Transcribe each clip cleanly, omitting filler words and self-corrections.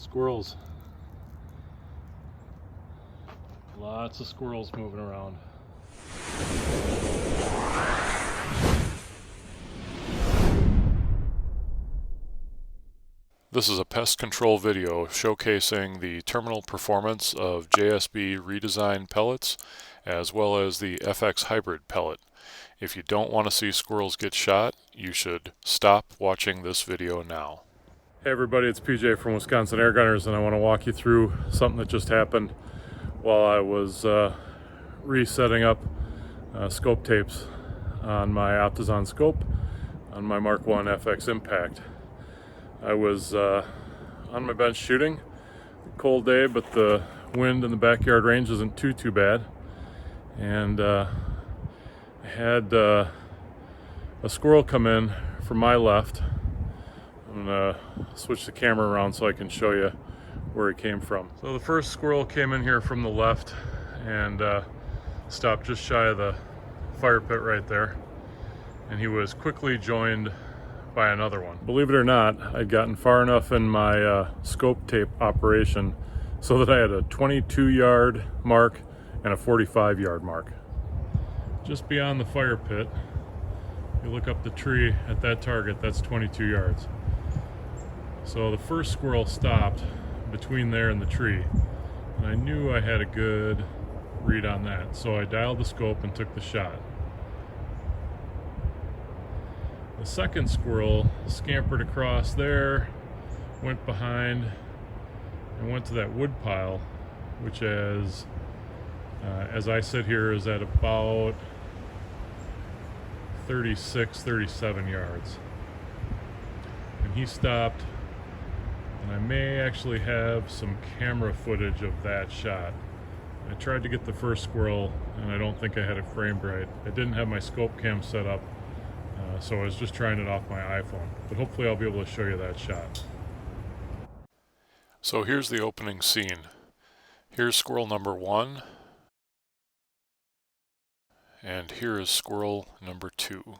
Squirrels. Lots of squirrels moving around. This is a pest control video showcasing the terminal performance of JSB Redesign pellets as well as the FX Hybrid pellet. If you don't want to see squirrels get shot, you should stop watching this video now. Hey everybody, it's PJ from Wisconsin Airgunners, and I want to walk you through something that just happened while I was resetting up scope tapes on my Optisan scope on my Mark 1 FX Impact. I was on my bench shooting, cold day, but the wind in the backyard range isn't too bad, and I had a squirrel come in from my left. I'm gonna switch the camera around so I can show you where he came from. So the first squirrel came in here from the left and stopped just shy of the fire pit right there, and he was quickly joined by another one. Believe it or not, I'd gotten far enough in my scope tape operation so that I had a 22-yard mark and a 45-yard mark. Just beyond the fire pit, you look up the tree at that target, that's 22 yards. So the first squirrel stopped between there and the tree, and I knew I had a good read on that, so I dialed the scope and took the shot. The second squirrel scampered across there, went behind, and went to that wood pile, which as I sit here is at about 37 yards. And he stopped, and I may actually have some camera footage of that shot. I tried to get the first squirrel, and I don't think I had it framed right. I didn't have my scope cam set up, so I was just trying it off my iPhone, but hopefully I'll be able to show you that shot. So here's the opening scene. Here's squirrel number 1, and here is squirrel number 2.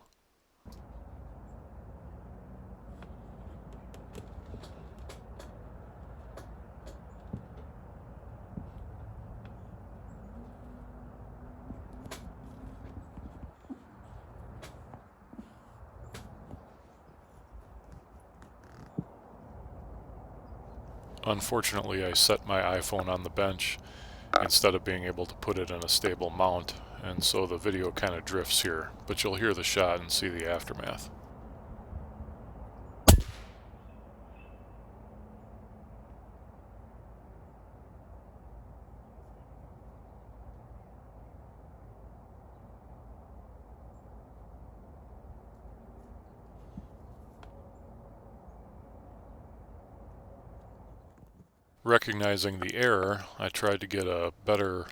Unfortunately, I set my iPhone on the bench instead of being able to put it in a stable mount, and so the video kind of drifts here, but you'll hear the shot and see the aftermath. Recognizing the error, I tried to get a better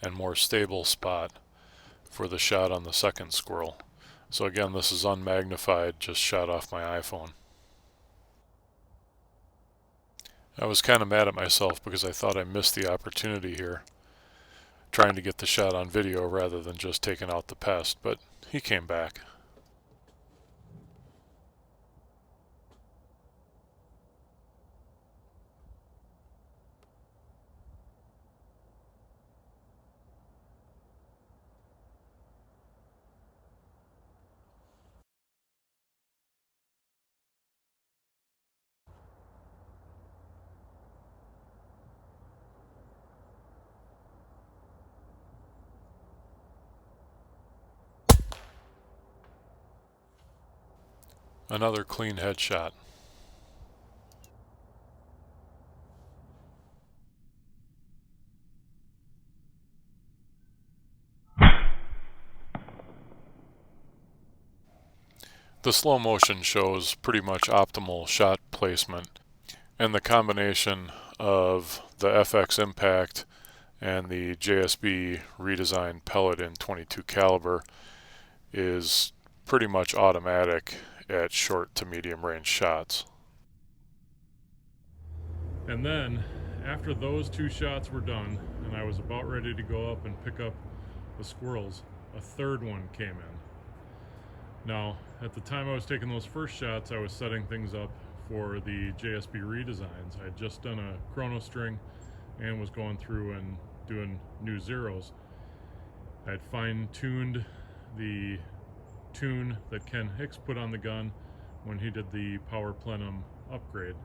and more stable spot for the shot on the second squirrel. So again, this is unmagnified, just shot off my iPhone. I was kind of mad at myself because I thought I missed the opportunity here, trying to get the shot on video rather than just taking out the pest, but he came back. Another clean headshot. The slow motion shows pretty much optimal shot placement, and the combination of the FX Impact and the JSB Redesign pellet in .22 caliber is pretty much automatic at short to medium range shots. And then after those two shots were done and I was about ready to go up and pick up the squirrels, a third one came in. Now, at the time I was taking those first shots, I was setting things up for the JSB Redesigns. I had just done a chrono string and was going through and doing new zeros. I had fine-tuned the tune that Ken Hicks put on the gun when he did the power plenum upgrade.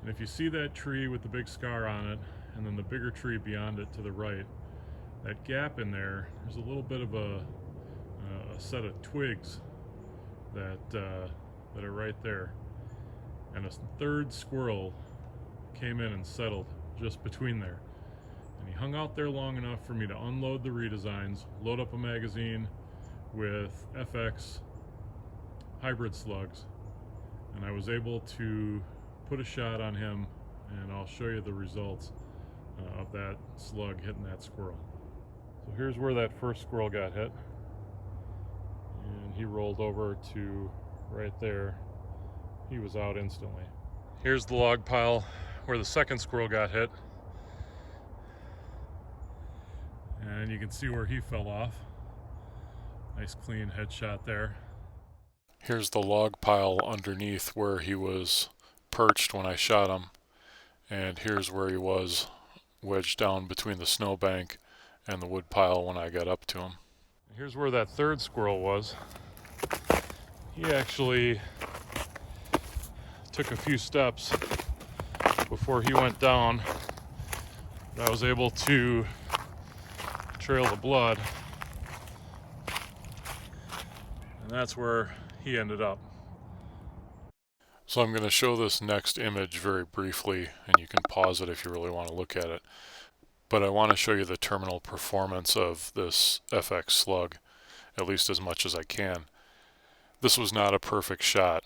And if you see that tree with the big scar on it, and then the bigger tree beyond it to the right, that gap in there, there's a little bit of a set of twigs that are right there. And a third squirrel came in and settled just between there. And he hung out there long enough for me to unload the Redesigns, load up a magazine with FX Hybrid Slugs, and I was able to put a shot on him, and I'll show you the results of that slug hitting that squirrel. So here's where that first squirrel got hit, and he rolled over to right there. He was out instantly. Here's the log pile where the second squirrel got hit, and you can see where he fell off. Nice clean headshot there. Here's the log pile underneath where he was perched when I shot him, and here's where he was wedged down between the snowbank and the wood pile when I got up to him. Here's where that third squirrel was. He actually took a few steps before he went down. I was able to trail the blood, and that's where he ended up. So I'm going to show this next image very briefly, and you can pause it if you really want to look at it. But I want to show you the terminal performance of this FX slug, at least as much as I can. This was not a perfect shot.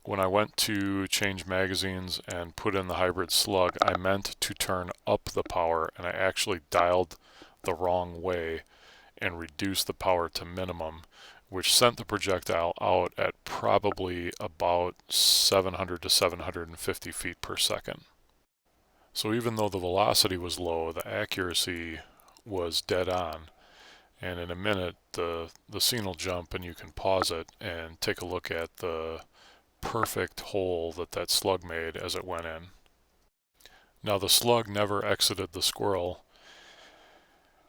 When I went to change magazines and put in the hybrid slug, I meant to turn up the power, and I actually dialed the wrong way and reduced the power to minimum, which sent the projectile out at probably about 700 to 750 feet per second. So even though the velocity was low, the accuracy was dead on. And in a minute, the scene will jump and you can pause it and take a look at the perfect hole that slug made as it went in. Now the slug never exited the squirrel,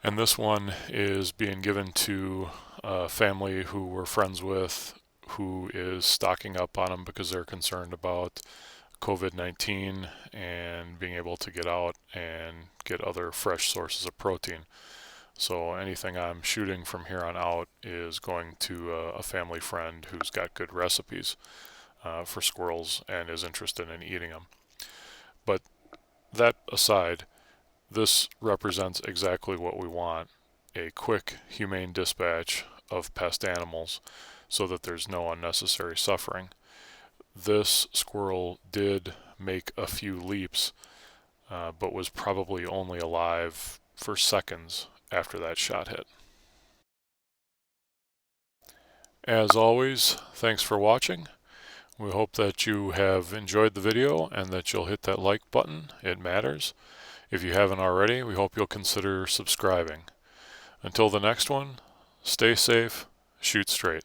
and this one is being given to a family who we're friends with, who is stocking up on them because they're concerned about COVID-19 and being able to get out and get other fresh sources of protein. So anything I'm shooting from here on out is going to a family friend who's got good recipes for squirrels and is interested in eating them. But that aside, this represents exactly what we want: a quick, humane dispatch of pest animals so that there's no unnecessary suffering. This squirrel did make a few leaps, but was probably only alive for seconds after that shot hit. As always, thanks for watching. We hope that you have enjoyed the video and that you'll hit that like button. It matters. If you haven't already, we hope you'll consider subscribing. Until the next one, stay safe, shoot straight.